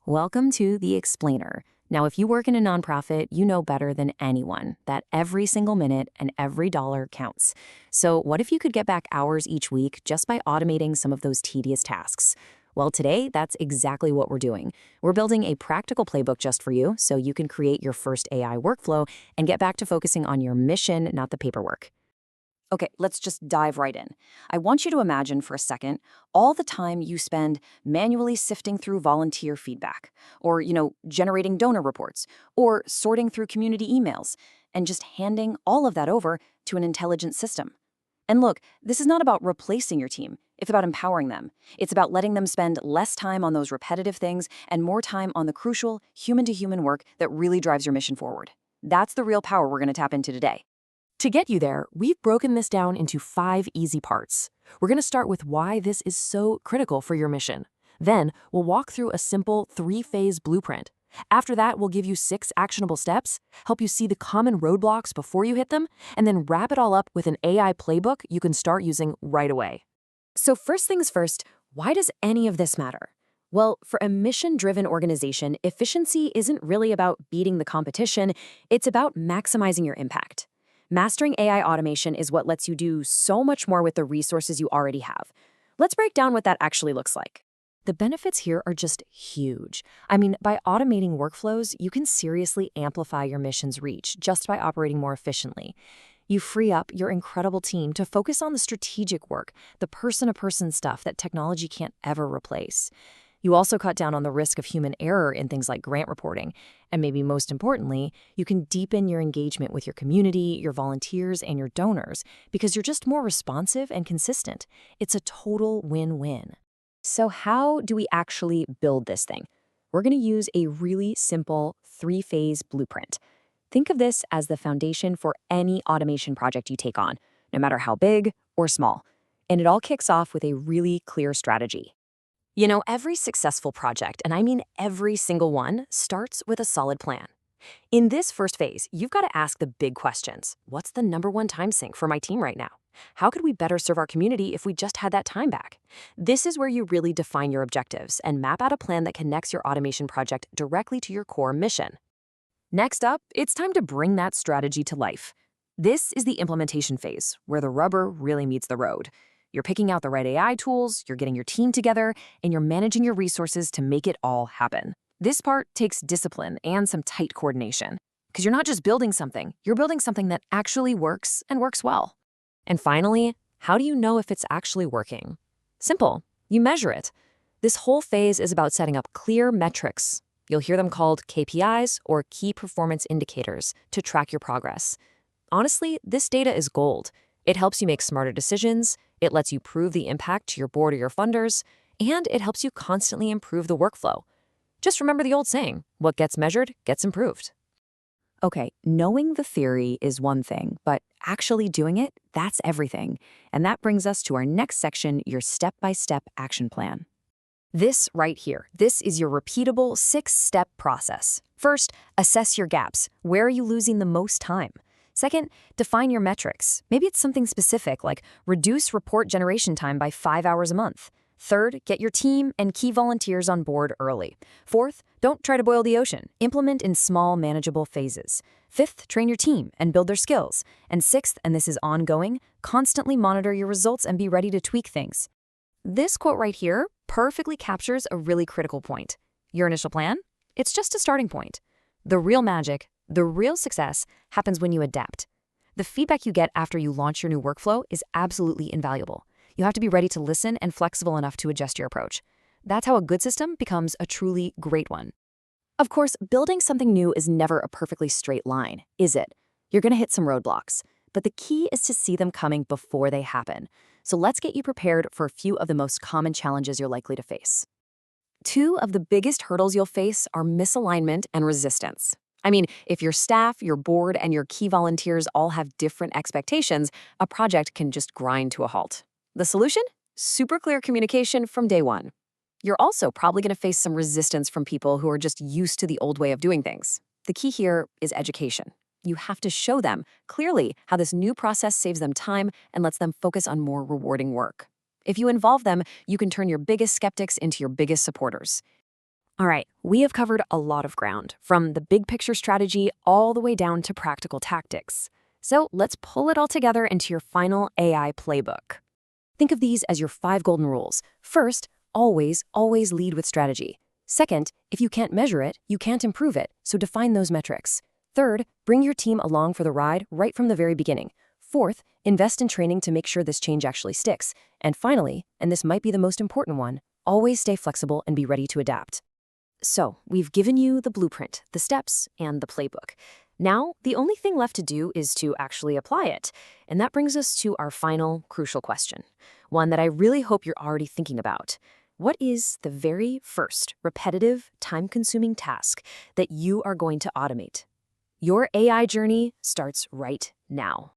Welcome to The Explainer. Now, if you work in a nonprofit, you know better than anyone that every single minute and every dollar counts. So, what if you could get back hours each week just by automating some of those tedious tasks? Well, today, that's exactly what we're doing. We're building a practical playbook just for you so you can create your first AI workflow and get back to focusing on your mission, not the paperwork. Okay, let's just dive right in. I want you to imagine for a second all the time you spend manually sifting through volunteer feedback, or, generating donor reports, or sorting through community emails, and just handing all of that over to an intelligent system. And look, this is not about replacing your team. It's about empowering them. It's about letting them spend less time on those repetitive things and more time on the crucial human-to-human work that really drives your mission forward. That's the real power we're going to tap into today. To get you there, we've broken this down into 5 easy parts. We're going to start with why this is so critical for your mission. Then, we'll walk through a simple 3-phase blueprint. After that, we'll give you 6 actionable steps, help you see the common roadblocks before you hit them, and then wrap it all up with an AI playbook you can start using right away. So first things first, why does any of this matter? Well, for a mission-driven organization, efficiency isn't really about beating the competition, it's about maximizing your impact. Mastering AI automation is what lets you do so much more with the resources you already have. Let's break down what that actually looks like. The benefits here are just huge. I mean, by automating workflows, you can seriously amplify your mission's reach just by operating more efficiently. You free up your incredible team to focus on the strategic work, the person-to-person stuff that technology can't ever replace. You also cut down on the risk of human error in things like grant reporting. And maybe most importantly, you can deepen your engagement with your community, your volunteers, and your donors because you're just more responsive and consistent. It's a total win-win. So how do we actually build this thing? We're going to use a really simple 3-phase blueprint. Think of this as the foundation for any automation project you take on, no matter how big or small. And it all kicks off with a really clear strategy. Every successful project, and I mean every single one, starts with a solid plan. In this first phase, you've got to ask the big questions. What's the #1 time sink for my team right now? How could we better serve our community if we just had that time back? This is where you really define your objectives and map out a plan that connects your automation project directly to your core mission. Next up, it's time to bring that strategy to life. This is the implementation phase, where the rubber really meets the road. You're picking out the right AI tools, you're getting your team together, and you're managing your resources to make it all happen. This part takes discipline and some tight coordination, because you're not just building something, you're building something that actually works and works well. And finally, how do you know if it's actually working? Simple, you measure it. This whole phase is about setting up clear metrics. You'll hear them called KPIs or key performance indicators to track your progress. Honestly, this data is gold. It helps you make smarter decisions, it lets you prove the impact to your board or your funders, and it helps you constantly improve the workflow. Just remember the old saying, what gets measured gets improved. Okay, knowing the theory is one thing, but actually doing it, that's everything. And that brings us to our next section, your step-by-step action plan. This right here, this is your repeatable 6-step process. First, assess your gaps. Where are you losing the most time? Second, define your metrics. Maybe it's something specific like reduce report generation time by 5 hours a month. Third, get your team and key volunteers on board early. Fourth, don't try to boil the ocean. Implement in small, manageable phases. Fifth, train your team and build their skills. And sixth, and this is ongoing, constantly monitor your results and be ready to tweak things. This quote right here perfectly captures a really critical point. Your initial plan? It's just a starting point. The real magic, the real success happens when you adapt. The feedback you get after you launch your new workflow is absolutely invaluable. You have to be ready to listen and flexible enough to adjust your approach. That's how a good system becomes a truly great one. Of course, building something new is never a perfectly straight line, is it? You're going to hit some roadblocks, but the key is to see them coming before they happen. So let's get you prepared for a few of the most common challenges you're likely to face. 2 of the biggest hurdles you'll face are misalignment and resistance. I mean, if your staff, your board, and your key volunteers all have different expectations, a project can just grind to a halt. The solution? Super clear communication from day one. You're also probably going to face some resistance from people who are just used to the old way of doing things. The key here is education. You have to show them clearly how this new process saves them time and lets them focus on more rewarding work. If you involve them, you can turn your biggest skeptics into your biggest supporters. All right, we have covered a lot of ground, from the big picture strategy all the way down to practical tactics. So let's pull it all together into your final AI playbook. Think of these as your 5 golden rules. First, always lead with strategy. Second, if you can't measure it, you can't improve it, so define those metrics. Third, bring your team along for the ride right from the very beginning. Fourth, invest in training to make sure this change actually sticks. And finally, and this might be the most important one, always stay flexible and be ready to adapt. So, we've given you the blueprint, the steps, and the playbook. Now, the only thing left to do is to actually apply it. And that brings us to our final crucial question, one that I really hope you're already thinking about. What is the very first repetitive, time-consuming task that you are going to automate? Your AI journey starts right now.